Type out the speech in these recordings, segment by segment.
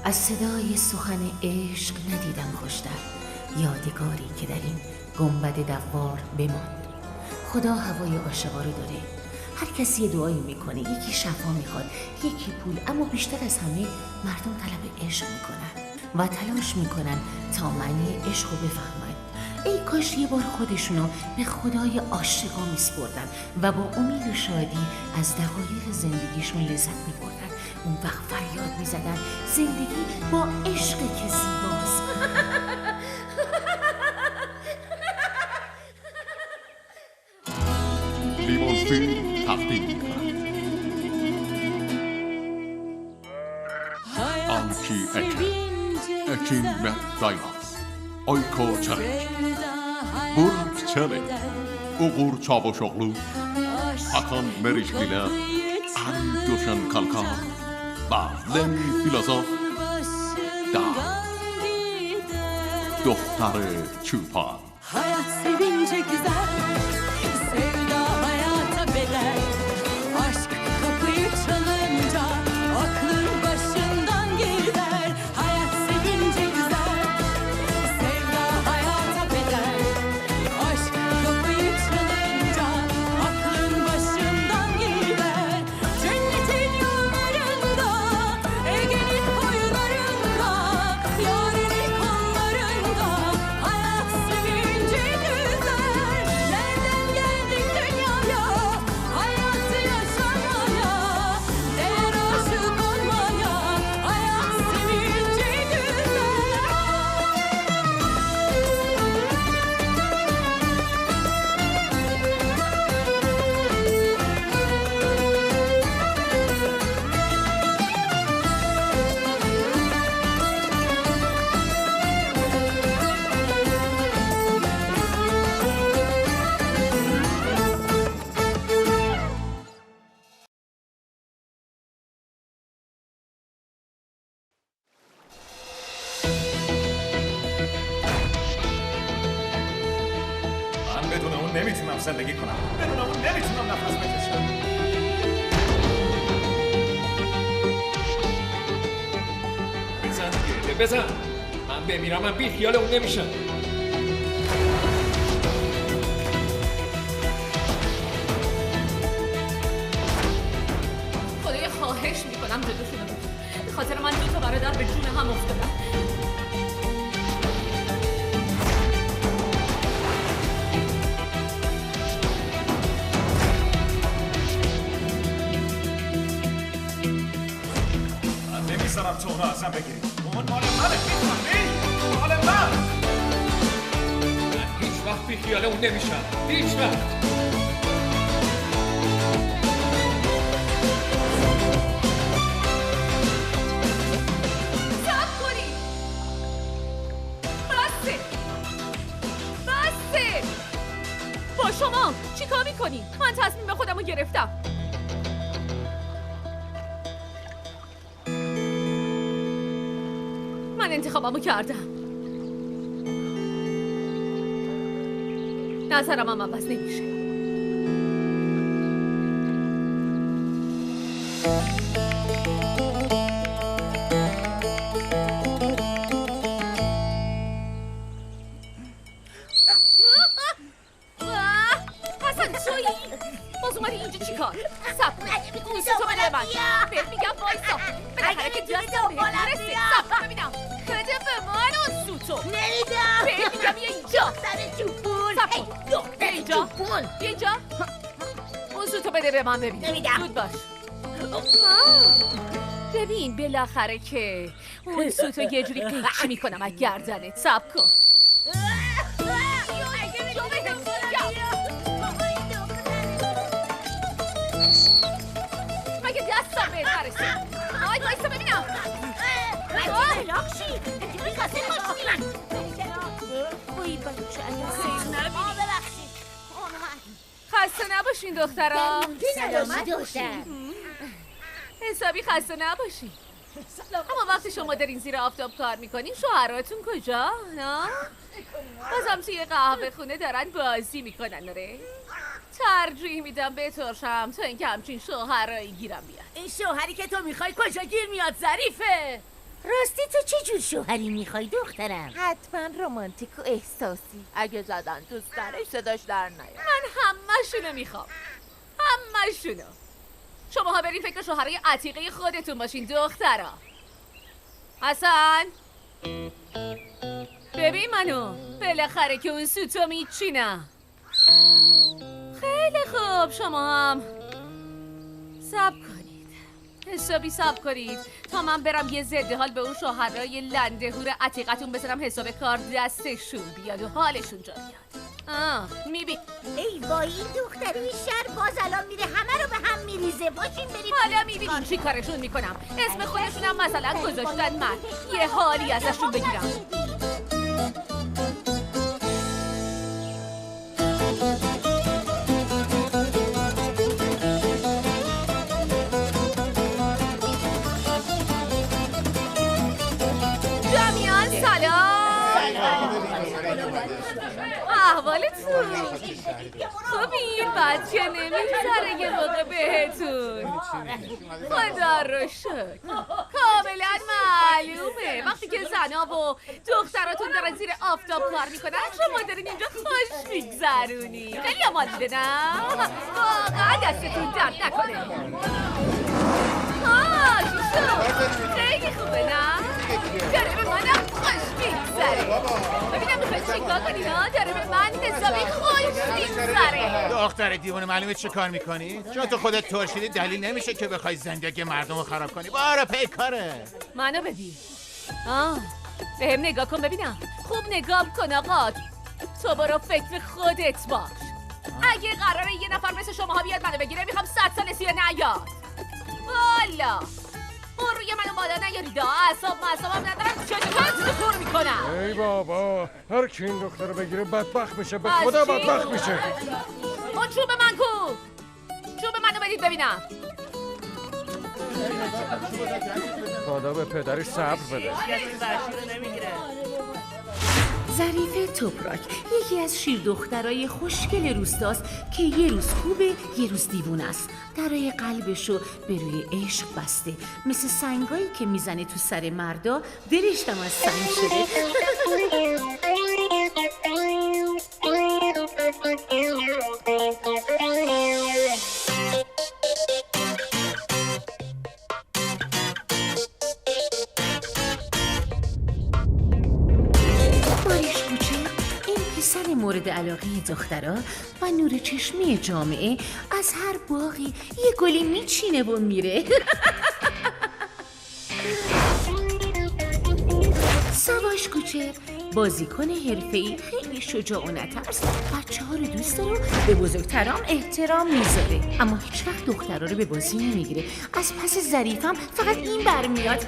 از صدای سخن عشق ندیدم خوشتر، یادگاری که در این گنبد دوار بماند. خدا هوای عاشقا رو داره. هر کسی دعایی میکنه، یکی شفا میخواد، یکی پول، اما بیشتر از همه مردم طلب عشق میکنن و تلاش میکنن تا معنی عشق رو بفهمن. ای کاش یه بار خودشونو به خدای عاشقا میسپردن و با امید و شادی از دقایق زندگیشون لذت میبردن. اون وقت فریاد میزدن زندگی با عشقی که زیباست. لیموزفیلم تقدیم می‌کند Anki Ekin ve Daynaz Ayko Çelik Burç Çelik Uğur Çavuşoğlu Hakan Meriçliler Ali Duşan Kalkan و لمی فیلسوف دختر چوپان. Hayat sevince güzel, sevda hayata bedel. Aşk kapıyı çalınca aklın başından gider. Hayat sevince güzel, sevda hayata bedel. Aşk kapıyı çalınca aklın başından gider. Cennetin yollarında, Ege'nin koylarında, Yarenin kollarında. Hayat sevince güzel. Nereden geldik dünyaya? Hayatı yaşamaya, değer aşık olmaya. Hayat sevince güzel. من بدون اون نمیتونم زندگی کنم. بدون اون نمیتونم نفس بکشم. بزن دیگه بزن. من بمیرم من بی خیال اون نمیشم. خدایا خواهش میکنم جلوشونو بگیر. به خاطر من 2 تا برادر به جون هم افتادن. من نمیذارم تو اونو ازم بگیری. اون مال منه. میفهمی؟ مال من. من هیچ وقت بی خیال اون نمیشم. هیچ وقت. صبر کنید. بسه. بسه. با شما چی کار میکنی؟ من تصمیم خودم رو گرفتم. من انتخابمو کردم. نظرم هم عوض نمیشه. حسن تویی؟ باز اومدی اینجا چی کار؟ سب کن. تو بده من. بهت میگم وایسا. بالاخره که دستم بهت میرسه. سب کن ببینم. بده به من اون سوتو. نمیدم. بهت میگم بیا اینجا. دختر چوپون. سب کن. بیا اینجا. چوپون. بیا اینجا. اون سوتو بده به من ببینم. نمیدم. زود باش. ببین بالاخره که اون سوتو یه جوری قیچی میکنم از گردنت. سب کن. مگه دستم بهت نرسه؟ آی وایسا ببینم. لاکشی میخواسته باشی من بایی بچه ببخشید خسته نباشین دخترا. سلامت دختر. حسابی خسته نباشین. اما وقتی شما دارین زیر آفتاب کار میکنین شوهراتون کجا؟ نه؟ بازم توی قهوه خونه دارن بازی میکنن. آره؟ ترجیح میدم بترشم تا اینکه همچین شوهرایی گیرم بیاد. این شوهری که تو میخوای کجا گیر میاد ظریفه؟ راستی تو چه جور شوهری میخوای دخترم؟ حتما رمانتیک و احساسی. اگه زدن تو سرش صداش در نیاد. من همه‌شونو میخوام، همه‌شونو. شماها برین فکر شوهرای عتیقه خودتون باشین دخترا. حسن ببین منو، بالاخره که اون سوتو میچینم. خیلی خوب، شما هم صبر کنید، حسابی صبر کنید تا من برم یه ضد حال به اون شوهرای لنده هور عتیقتون بزنم، حساب کار دستشون بیاد و حالشون جا بیاد. میبین ای وای این دختری شهر باز الان میره همه رو به هم میریزه. باشین بریم. حالا میبینین چی کارشون میکنم. اسم خودشونم مثلا گذاشتن من یه حالی ازشون بگیرم. جمیعان سلام. احوالتون خوبین؟ بچه نمیگذره یه موقع بهتون. خدا رو شکر کاملا معلومه وقتی که زنا و دختراتون دارن زیر آفتاب کار میکنن شما دارین اینجا خوش میگذرونی. خیلی آمال دیده نه؟ واقعا دستتون درد نکنه. چی شد؟ خیلی خوبه نه؟ داره به منم خوش میگذره. ببینم میخواید چیکار کنی ها؟ داره به من حسابی خوش میگذره. دختر دیوونه معلومه چه کار میکنی؟ چون تو خودت ترشیدی دلیل نمیشه که بخوای زندگی مردم رو خراب کنی. بارا پیکاره. منو ببین. بهم نگاه کن ببینم. خوب نگاه کن آقا. تو برو فکر خودت باش. اگه قراره یه نفر مثل شماها بیاد منو بگیره میخوام 100 سال سیاه نیاد. والا اون روی منو بالا نیارید. اعصابم ندارم. چطور کور میکنم. ای بابا هر کی این دختر رو بگیره بدبخت میشه. به خدا بدبخت میشه. اون چوب من کو؟ چوب منو بدید ببینم. خدا به پدرش صبر بده. ظریفه توپراک یکی از شیر دخترای خوشگل روستاست که یه روز خوبه یه روز دیوونه است. درای قلبشو به روی عشق بسته، مثل سنگایی که میزنه تو سر مردا. دلش دم از سنگ شده. مورد علاقه دخترها و نور چشمی جامعه از هر باغی یه گلی میچینه و میره. ساواش کوچه بازیکن حرفه‌ای خیلی شجاع و نترس، بچه‌ها رو دوست داره و به بزرگترام احترام میذاره، اما هیچ وقت دخترها رو به بازی نمیگیره. از پس ظریفم فقط این برمیاد.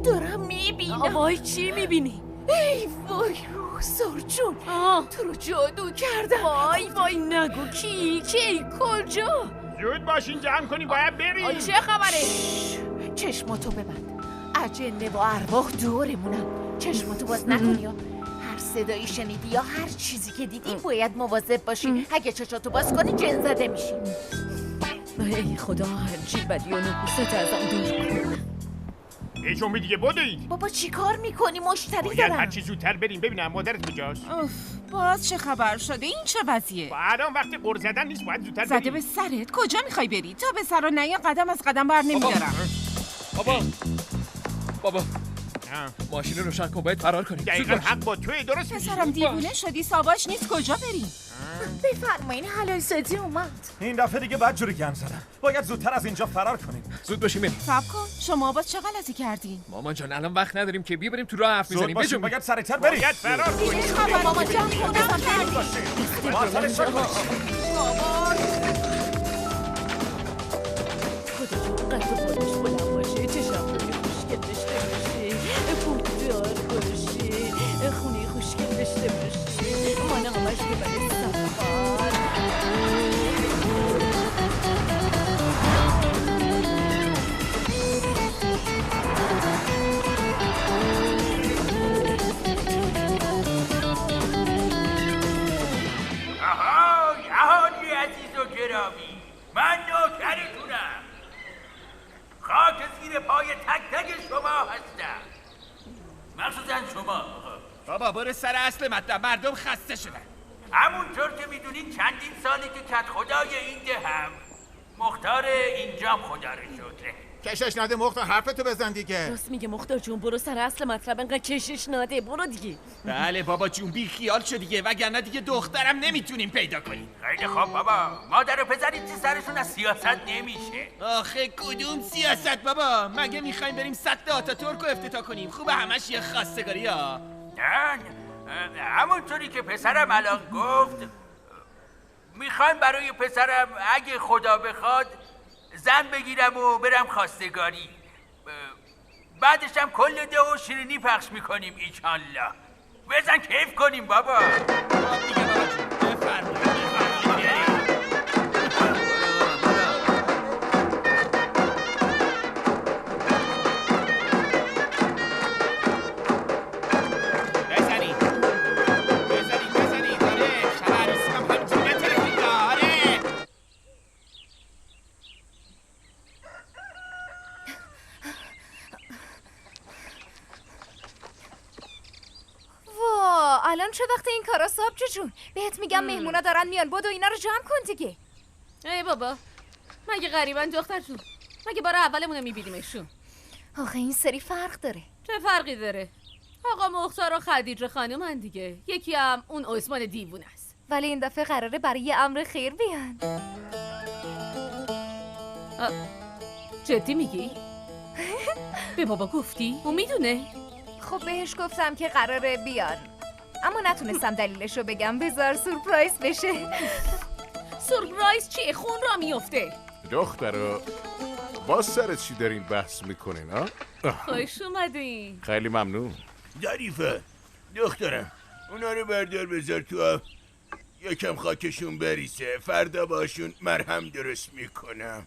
دارم میبینم. وای چی میبینی؟ ای وای روزار جون تو رو جادو کردم. وای نگو کی کجا؟ زود باشین جمع کنی باید بریم. چه خبره؟ چشماتو ببند. اجنه و ارواح دورمونن. چشماتو باز نکنی یا هر صدایی شنیدی یا هر چیزی که دیدی باید مواظب باشی. اگه چشاتو باز کنی جن زده میشی. ای خدا هرچی بدی و نکوست ازم دور کن. هیچ امید دیگه بدید. بابا چی کار میکنی؟ مشتری باید دارم. هرچی زودتر بریم ببینم مادرت کجاست. باز چه خبر شده؟ این چه وضعیه؟ الان وقتی قرض زدن نیست باید زودتر زده بریم. به سرت؟ کجا میخوای بری؟ تا به سر و نیا قدم از قدم بر نمیدارم. بابا ماشین رو روشن کن باید فرار کنیم. دقیقاً حق با توی درست میگی. پسرم دیوونه شدی ساواش نیست کجا بریم؟ بفرمایین حلال سازی اومد. این دفعه دیگه بد جوری گند زدم. باید زودتر از اینجا فرار کنیم. زود باشیم بریم. صبر کن شما باز چه غلطی کردین؟ مامان جان الان وقت نداریم که بیا بریم تو راه حرف میزنیم. باشیم باید سریعتر بریم. باید فرار کنیم. خبر ماما جان خودم کردی. خدا جون قد خودش بلند باشه، چشم روی خوشگل داشته باشه، پول دار باشه، خونه خوشگل داشته باشه. بابا برو سر اصل مطلب، مردم خسته شدن. همونطور که میدونید چندین سالی که کت خدای این ده هم مختار اینجام خدا رو شکره. کشش نده مختار، حرفتو بزن دیگه. راست میگه مختار جون، برو سر اصل مطلب، انقدر کشش نده، برو دیگه. بله بابا جون بی خیال شو دیگه، وگرنه دیگه دخترم نمیتونیم پیدا کنیم. خیلی خوب بابا، مادر و پسری چی سرشون از سیاست نمیشه. آخه کدوم سیاست بابا؟ مگه میخوایم بریم سد آتاتورک رو افتتاح کنیم؟ خوبه همش یه خواستگاری ها. نه همونطوری که پسرم الان گفت، میخوایم برای پسرم اگه خدا بخواد زن بگیرم و برم خواستگاری. بعدش هم کل ده و شیرینی پخش میکنیم ایشالله. بزن کیف کنیم بابا. الان چه وقت این کارا صاحب جون؟ بهت میگم مهمونا دارن میان، بدو اینا رو جمع کن دیگه. ای بابا مگه غریبن دختر جون؟ مگه بار اولمون رو میبینیمشون؟ آخه این سری فرق داره. چه فرقی داره؟ آقا مختار و خدیجه خانومن دیگه، یکی هم اون عثمان دیوونه است. ولی این دفعه قراره برای یه امر خیر بیان. جدی میگی؟ به بابا گفتی؟ اون میدونه؟ خب بهش گفتم که قراره بیان، اما نتونستم دلیلشو بگم، بذار سورپرایز بشه. سورپرایز چیه؟ خون را میفته. دخترا باز سر چی دارین بحث میکنین ها؟ خوش اومدین. خیلی ممنون. ظریفه دخترم، اونا رو بردار بذار تو یکم خاکشون بریسه، فردا باشون مرهم درست میکنم.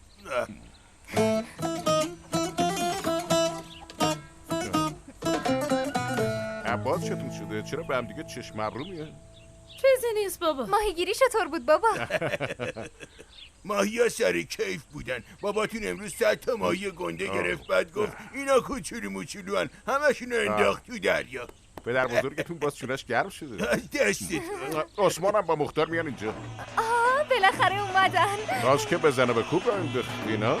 عباس چطور شده؟ چرا به هم دیگه چشم ابرو میه؟ چیزی نیست بابا. ماهیگیری چطور بود بابا؟ ماهی ها سر کیف بودن. باباتون امروز 100 تا ماهی گنده گرفت، بعد گفت اینا کوچولو موچولو هن، همشون انداخت تو دریا. پدر بزرگتون باز چونش گرم شده. دستت عثمانم با مختار میان اینجا. بالاخره اومدن. راست که بزنه به کوب را انداختین ها؟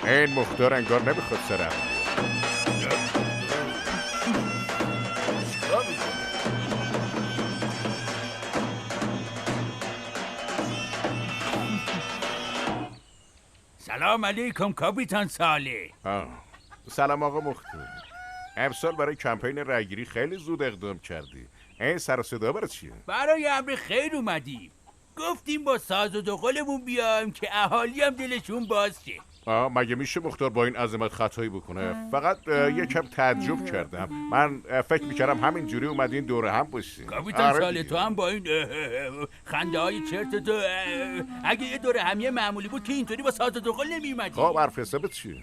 این مختار انگار نمیخواد سرم. سلام علیکم کاپیتان صالح. سلام آقا مختار. امسال برای کمپین رایگیری خیلی زود اقدام کردی. این سر و صدا برای چیه؟ برای امر خیر اومدیم. گفتیم با ساز و دقلمون بیایم که اهالی هم دلشون باز شه. مگه میشه مختار با این عظمت خطایی بکنه؟ فقط یکم تعجب کردم. من فکر میکردم همین جوری اومدین دوره هم باشین. کاپیتان صالح تو هم با این خنده های چرت تو اگه یه دوره همیه معمولی بود که اینطوری با ساز و دقل نمیومدی. خب حرف حسابت چیه؟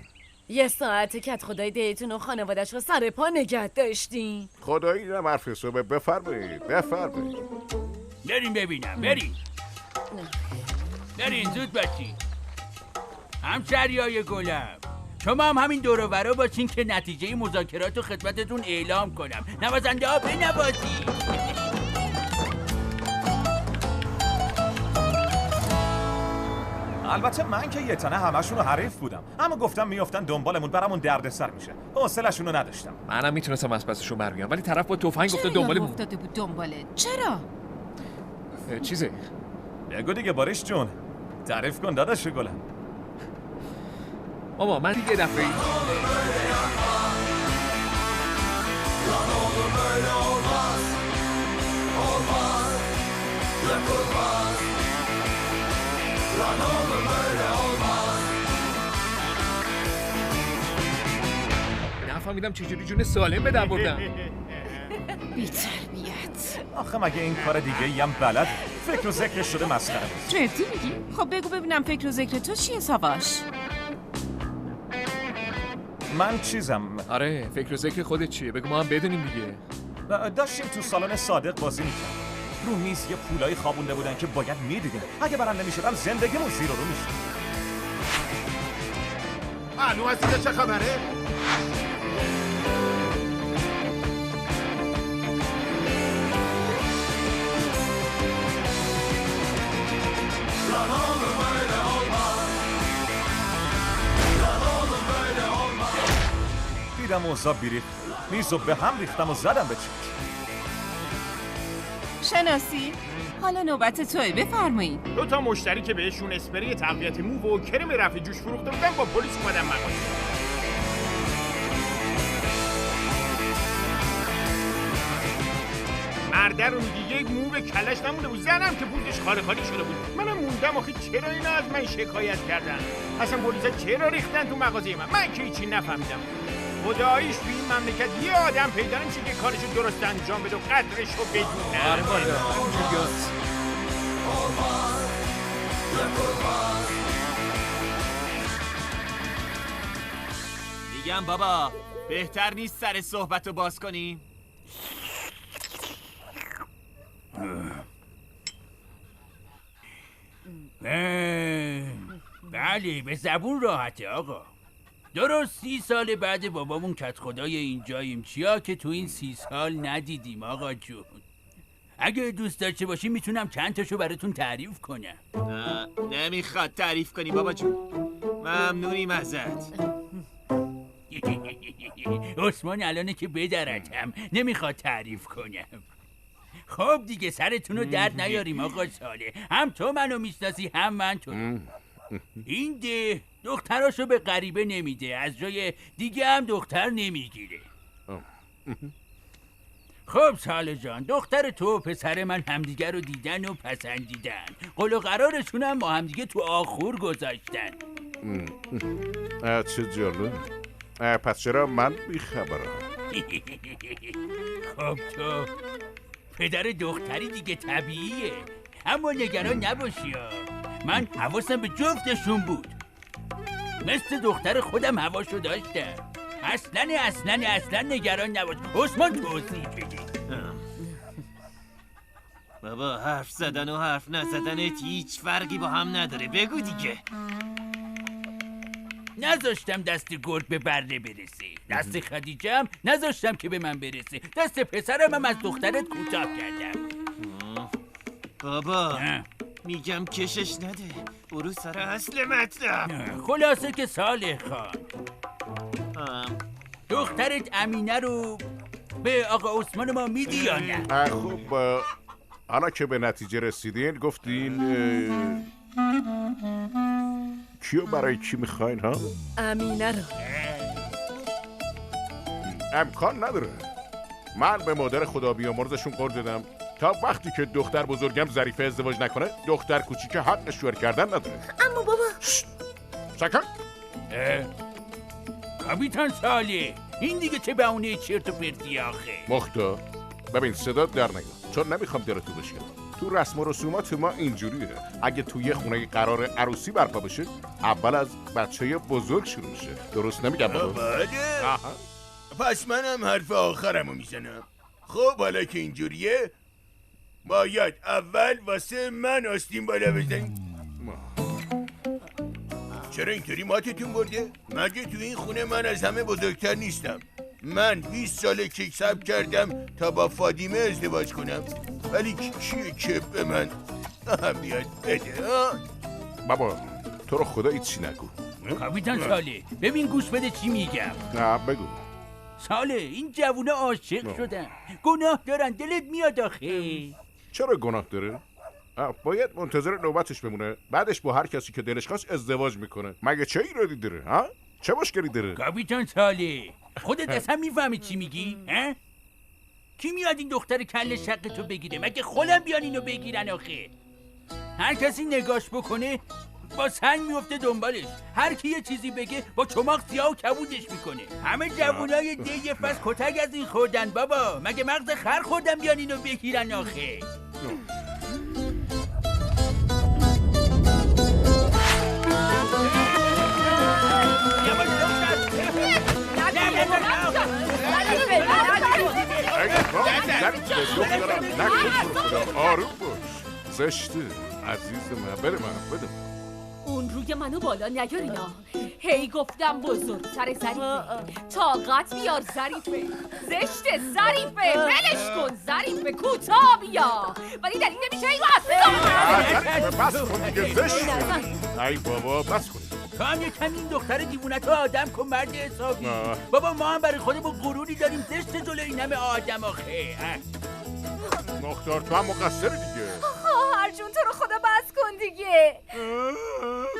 یه ساعت کت خدای دیتون و خانوادش رو سر پا نگه داشتین. خدایی اینم حرف حسابه. بفرمایید. بریم ببینم. برین زود باشین. همشهریای گلم، شما هم همین دور و برا باشین که نتیجه مذاکرات رو خدمتتون اعلام کنم. نوازنده ها بنوازین. البته من که یه تنه همشون رو حریف بودم، اما گفتم میافتن دنبالمون، برامون دردسر میشه. حوصله‌شون رو نداشتم. منم میتونستم از پسشون بر بیام، ولی طرف با تفنگ گفته دنبالمون. افتاده بود دنباله. چرا؟ چیزه؟ بگو دیگه باریش جون. تعریف کن داداش گلم. بابا من دیگه دفعه نفهمیدم چجوری جون سالم به در بردم. بی تربیت. آخه مگه این کار دیگه ای هم بلد؟ فکر و ذکر شده مسخره. جدی میگی؟ خب بگو ببینم فکر و ذکر تو چیه ساواش؟ من چیزم. آره فکر و ذکر خودت چیه؟ بگو ما هم بدونیم دیگه. داشتیم تو سالن صادق بازی می‌کردیم. رو میز یه پولای خوابونده بودن که باید میدیدیم. اگه برام نمیشدم زندگیمون زیر رو میشه. الو از اینجا چه خبره؟ دیدم اوضاع بیریخت، میزو به هم ریختم و زدم به چیش. شناسی حالا نوبت توئه، بفرمایید. 2 مشتری که بهشون اسپری تقویت مو و کرم رفع جوش فروخته بودن با پلیس اومدن مغازه. مرده رو میگی یک مو به کلش نمونده بود، زنم که پوزش خالی خالی شده بود. منم موندم آخه چرا اینا از من شکایت کردن؟ اصلا پلیسا چرا ریختن تو مغازه من که هیچی نفهمیدم. خداییش تو این مملکت یه آدم پیدا نمیشه که کارشو درست انجام بده و قدرشو بدونه. میگم بابا بهتر نیست سر صحبتو باز کنیم؟ بله به زبون راحته آقا. درست 30 سال بعد بابامون کت خدای اینجاییم، چیا که تو این 30 سال ندیدیم آقا جون. اگه دوست داشته باشی میتونم چند تاشو براتون تعریف کنم. نه نمیخواد تعریف کنی بابا جون، ممنونیم ازت. عثمان الانه که بدرتم نمیخواد تعریف کنم. خب دیگه سرتون رو درد نیاریم آقا ساله، هم تو منو میشناسی هم من تو. این ده دختراشو به غریبه نمیده، از جای دیگه هم دختر نمیگیره. خب ساله جان، دختر تو و پسر من همدیگه رو دیدن و پسندیدن، قول و قرارشون هم با همدیگه تو آخور گذاشتن. چه جالب. پس چرا من بیخبرم؟ خب تو پدر دختری دیگه طبیعیه، اما نگران نباشی ها. من حواسم به جفتشون بود، مثل دختر خودم حواسو داشتم. اصلا نگران نباش. عثمان توضیح بده. بابا حرف زدن و حرف نزدنت هیچ فرقی با هم نداره، بگو دیگه. نذاشتم دست گرد به بره برسه، دست خدیجه هم نذاشتم که به من برسه، دست پسرم هم از دخترت کوتاه کردم. بابا میگم کشش نده، برو سر اصل مطلب. خلاصه که صالح خان دخترت امینه رو به آقا عثمان ما میدی یا نه؟ خب حالا که به نتیجه رسیدین گفتین کیو برای کی میخواین ها؟ امینه رو. امکان نداره. من به مادر خدا بیامرزشون قول دادم تا وقتی که دختر بزرگم ظریفه ازدواج نکنه دختر کوچیک حق شوهر کردن نداره. اما بابا سکت. کاپیتان صالح، این دیگه چه بهونه چرت و پرتی آخه؟ مختار ببین صدات در نگاه، چون نمیخوام دلتو بشکنم. تو رسم و رسومات ما اینجوریه، اگه تو یه خونه قرار عروسی برپا بشه اول از بچه بزرگ شروع میشه. درست نمیگم بابا؟ بله. پس منم حرف آخرمو میزنم. خب حالا که اینجوریه باید اول واسه من آستین بالا بزنیم. چرا اینطوری ماتتون برده؟ مگه تو این خونه من از همه بزرگتر نیستم؟ من 20 ساله کیک صبر کردم تا با فاطمه ازدواج کنم، ولی کیه که به من اهمیت بده؟ بابا تو رو خدا هیچی نگو. کاپیتان صالح ببین گوش بده چی میگم. نه بگو. صالح این جوونه عاشق شدن، گناه دارن، دلت میاد آخه. چرا گناه داره؟ باید منتظر نوبتش بمونه، بعدش با هر کسی که دلش خواست ازدواج میکنه. مگه چه ایرادی داره؟ ها؟ چه مشکلی داره؟ کاپیتان صالح خودت اصلا میفهمی چی میگی؟ ها؟ کی میاد این دختر کل شق تو بگیره؟ مگه خودم بیان اینو بگیرن آخه؟ هر کسی نگاش بکنه با سنگ میفته دنبالش، هر کی یه چیزی بگه با چماق سیاه و کبودش میکنه. همه جوونای دیگه فس کتک از این خوردن بابا، مگه مغز خر خوردن بیان اینو بگیرن آخه؟ دخترم نکن تو رو خدا. آروم باش. زشته عزیز من. بده بده. اون روی منو بالا نیارینا. هی گفتم بزرگتر ظریفه. طاقت بیار ظریفه. زشته ظریفه. ولش کن ظریفه. کوتاه بیا. ولی دلیل نمیشه ای بس کن دیگه. زشته. ای بابا بس کن. تو هم یکم این دختر دیوونت رو آدم کن مرد حسابی. بابا ما هم برای خودمون غروری داریم. زشت جلو این همه آدم آخه. مختار تو هم مقصر دیگه. خواهر جون تو رو خدا بس کن دیگه.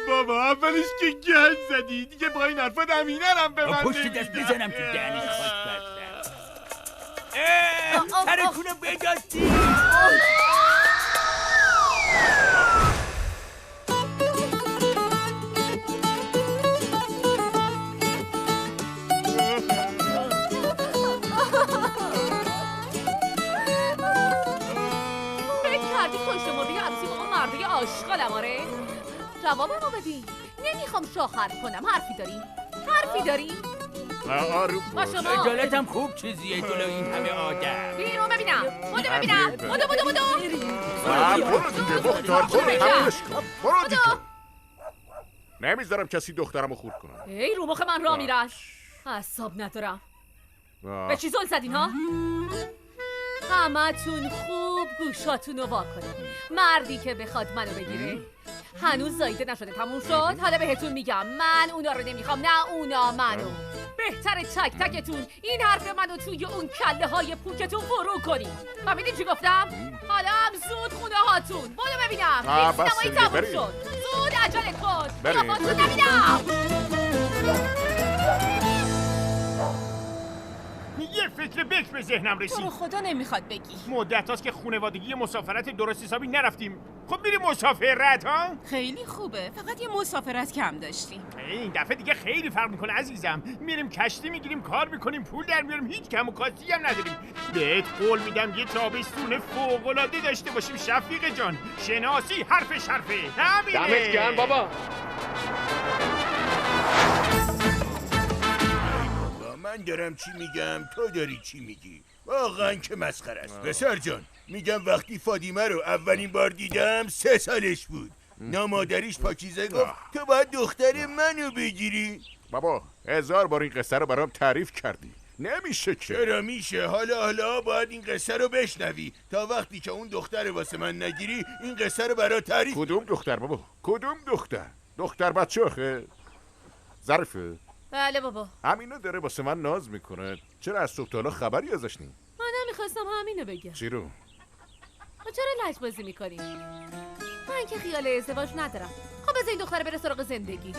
بابا اولش که گند زدی دیگه با این حرفات امینرم به من پشت دست بزنم تو دهنش خواست بستم. سرتونو بجاستی. آشغالم آره؟ جواب ما بدین. نمیخوام شاخر کنم. حرفی داری؟ آروم باش. اجالتم خوب چیزیه جلو این همه آدم. بیرون ببینم. بدو. برو دیگه مختار. برو دیگه. نمیذارم کسی دخترمو خورد کنه. ای رو مخ من را میرن. اعصاب ندارم. به چی زل زدین ها؟ همتون خوب گوشاتون رو وا کنید. مردی که بخواد منو بگیره هنوز زایده نشده تموم شد. حالا بهتون میگم من اونا رو نمیخوام، نه اونا منو. بهتره تک تکتون این حرف منو توی اون کله های پوکتون فرو کنید. فهمیدین چی گفتم؟ حالا هم زود خونه هاتون. برو ببینم. سینمایی تموم شد. زود عجله کن. قیافاتون نبینم. یه فکر بکر به ذهنم رسید. تو خدا نمیخواد بگی. مدت هاست که خونوادگی مسافرت درست حسابی نرفتیم. خب میریم مسافرت ها؟ خیلی خوبه. فقط یه مسافرت کم داشتیم. این دفعه دیگه خیلی فرق میکنه عزیزم. میریم کشتی میگیریم، کار میکنیم، پول در میاریم، هیچ کم و کاستی هم نداریم. بهت قول میدم یه تابستون فوق العاده داشته باشیم شفیق جان. شناسی حرفش حرفه. همینه. دمت گرم بابا. من دارم چی میگم تو داری چی میگی؟ واقعا که مسخره است. پسر جان میگم وقتی فاطمه رو اولین بار دیدم 3 سالش بود. نامادریش پاکیزه گفت تو باید دختر منو بگیری. بابا 1000 بار این قصه رو برام تعریف کردی. نمیشه که. چرا میشه؟ حالا باید این قصه رو بشنوی تا وقتی که اون دختر واسه من نگیری این قصه رو برات تعریف. کدوم دختر بابا؟ کدوم دختر؟ دختر بچه آخه ظرفه. بله بابا. همینو داره واسه من ناز میکنه. چرا از صبح تا حالا خبری ازش نی؟ من نمیخواستم همینو بگم. چی رو؟ چرا لج بازی میکنی؟ من که خیال ازدواج ندارم. خب بذار این دختره بره سراغ زندگیش.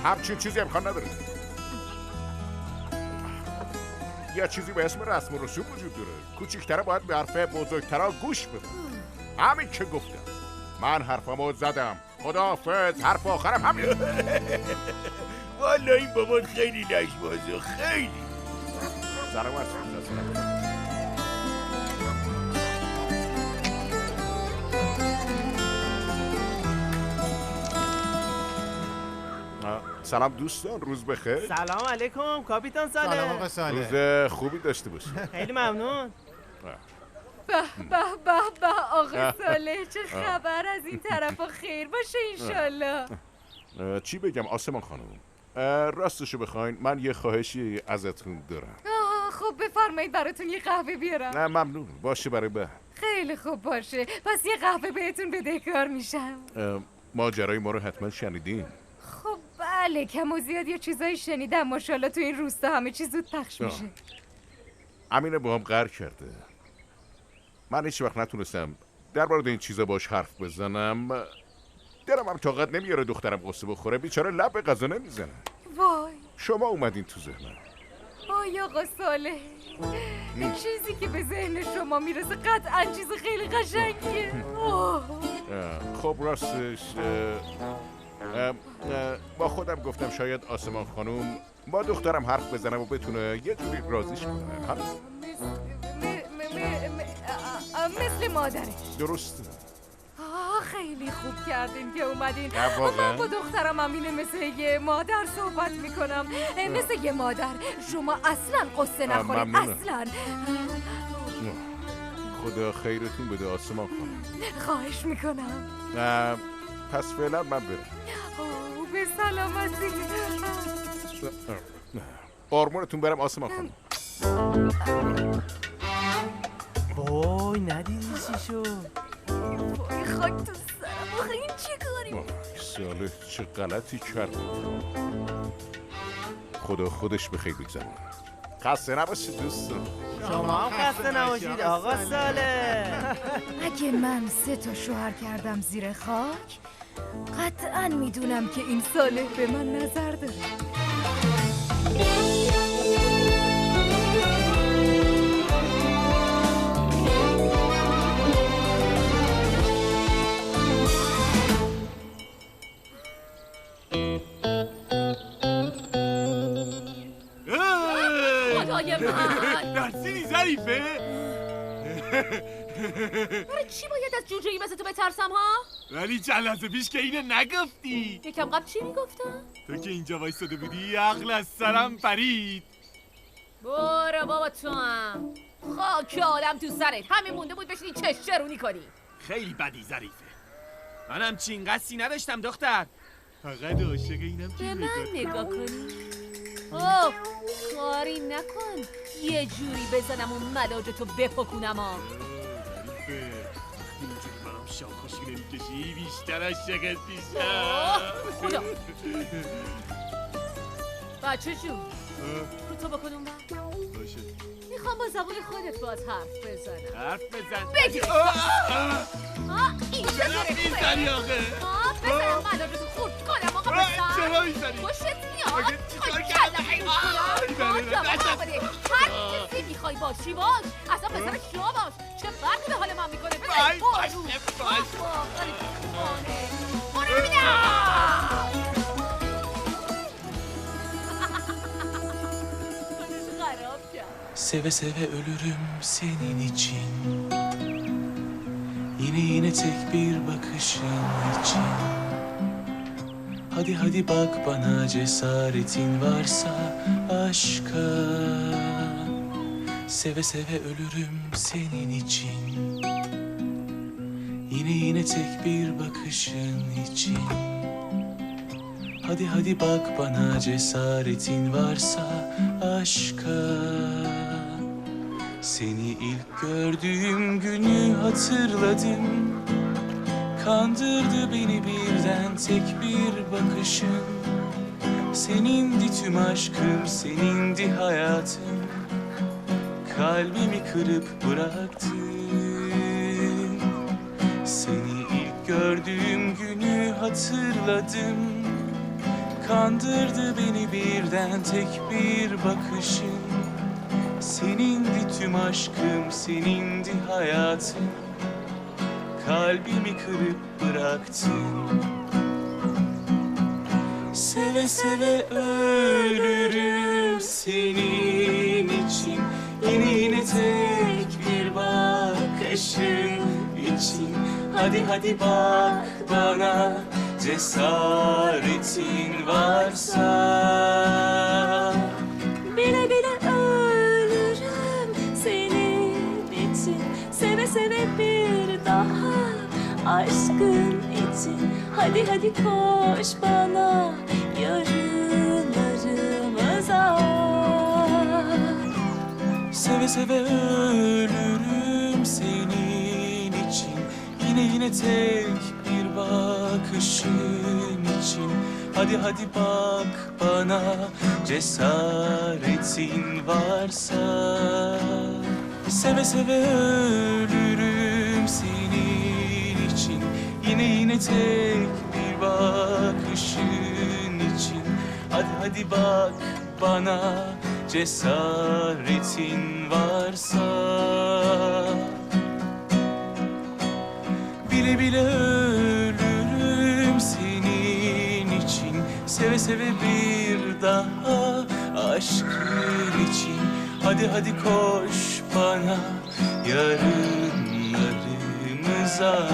همچین چیزی امکان نداره. یه چیزی به اسم رسم و رسوم وجود داره. کوچیک‌تره باید به حرف بزرگترا گوش بده. همین که گفتم. من حرفمو زدم. خداحافظ. حرف آخرم همین. والا این بابا خیلی لجبازه. خیلی. سلام دوستان، روز بخیر. سلام علیکم کاپیتان صالح. سلام آقا صالح. روز خوبی داشته باشید. خیلی ممنون. به آقا صالح، چه خبر از این طرفا؟ خیر باشه انشالله. چی بگم آسمان خانم؟ راستشو بخواین من یه خواهشی ازتون دارم. خب بفرمایید براتون یه قهوه بیارم. نه ممنون، باشه برای بعد. خیلی خوب باشه، پس یه قهوه بهتون بدهکار میشم. ماجرای ما رو حتما شنیدین؟ خب بله، کم و زیاد یه چیزایی شنیدم. ماشاءالله تو این روستا همه چیز زود پخش میشه. امینه با هم قهر کرده. من هیچ وقت نتونستم در مورد این چیزا باش حرف بزنم. دلم هم طاقت نمیاره دخترم قصه بخوره. بیچاره لب به غذا نمیزنه. وای شما اومدین تو ذهنم. وای آقا صالح، این چیزی که به ذهن شما میرسه قطعا چیز خیلی قشنگیه. خب راستش با خودم گفتم شاید آسمان خانوم با دخترم حرف بزنم و بتونه یه جوری راضیش کنه. مثل مادرش. درسته. خیلی خوب کردین که اومدین. من با دخترم امینه مثل یه مادر صحبت میکنم. مثل یه مادر. شما اصلا قصه نخورید. اصلا خدا خیرتون بده آسمان خانم. خواهش میکنم. پس فعلا من برم. به سلامتی. قربونتون برم آسمان خانم. وای ندیدی چی شد؟ وای خاک تو سرم. آخه این چه کاری؟ ساله چه غلطی کردم. خدا خودش به خیر بگذره. خسته نباشید دوستان. شما هم خسته نباشید آقا ساله. اگه من 3 شوهر کردم زیر خاک، قطعا میدونم که این صالح به من نظر داره. خدای من درسینی ظریفه؟ برای چی باید از جوجه‌ای مثل تو بترسم ها؟ ولی چند لحظه پیش که اینو نگفتی. یکم قبل چی میگفتم؟ تو که اینجا وایستاده بودی عقل از سرم پرید. برو بابا تو هم خاک آدم تو سرت. همین مونده بود بشینی چشرونی کنی. خیلی بدی ظریفه. منم چین قصی نداشتم دختر. فقط عاشق اینم که به من نگاه کنی. اوه کاری نکن یه جوری بزنم اون ملاجتو بپکنم ها. اینجوری برام شاخ و شیره میکشی بیشتر عاشقت میشم. خدا بچه جون رو تو بکن اون باشه. میخوام با زبون خودت باز حرف بزنم. حرف بزن. بگیر اینجا داره میزنی آخه. بزنم ملاجتو خورد کنم آقا بزن. چرا میزنی؟ خوشت میاد؟ چیکار کردم هر کسی میخوای باشی باش. اصلا پسر شما باش. چه فرقی به حال من میکنه؟ بزنی برو ببینم. Seve seve ölürüm senin için. Yine tek bir bakışın için. Hadi hadi bak bana cesaretin varsa aşka. Seve seve ölürüm senin için. Yine tek bir bakışın için. Hadi hadi bak bana cesaretin varsa aşka. Seni ilk gördüğüm günü hatırladım. Kandırdı beni birden tek bir bakışın. Senindi tüm aşkım, senindi hayatım. Kalbimi kırıp bıraktın. Seni ilk gördüğüm günü hatırladım. Kandırdı beni birden tek bir bakışın. Senindi tüm aşkım, senindi hayatım. Kalbimi kırıp bıraktın. Seve seve ölürüm senin için. Yine tek bir bakışın için. Hadi hadi bak bana cesaretin varsa. Bile bile ölürüm senin için. Seve seve bir daha aşkın için. Hadi hadi koş bana yarınlarımıza. Seve seve ölürüm senin için. Yine tek bir bakışın için. Hadi hadi bak bana cesaretin varsa. Seve seve ölürüm senin için. Yine tek bir bakışın için. Hadi hadi bak bana cesaretin varsa. Bile bile ölürüm senin için. Seve seve bir daha aşkın için. Hadi hadi koş bana yarınlarımıza.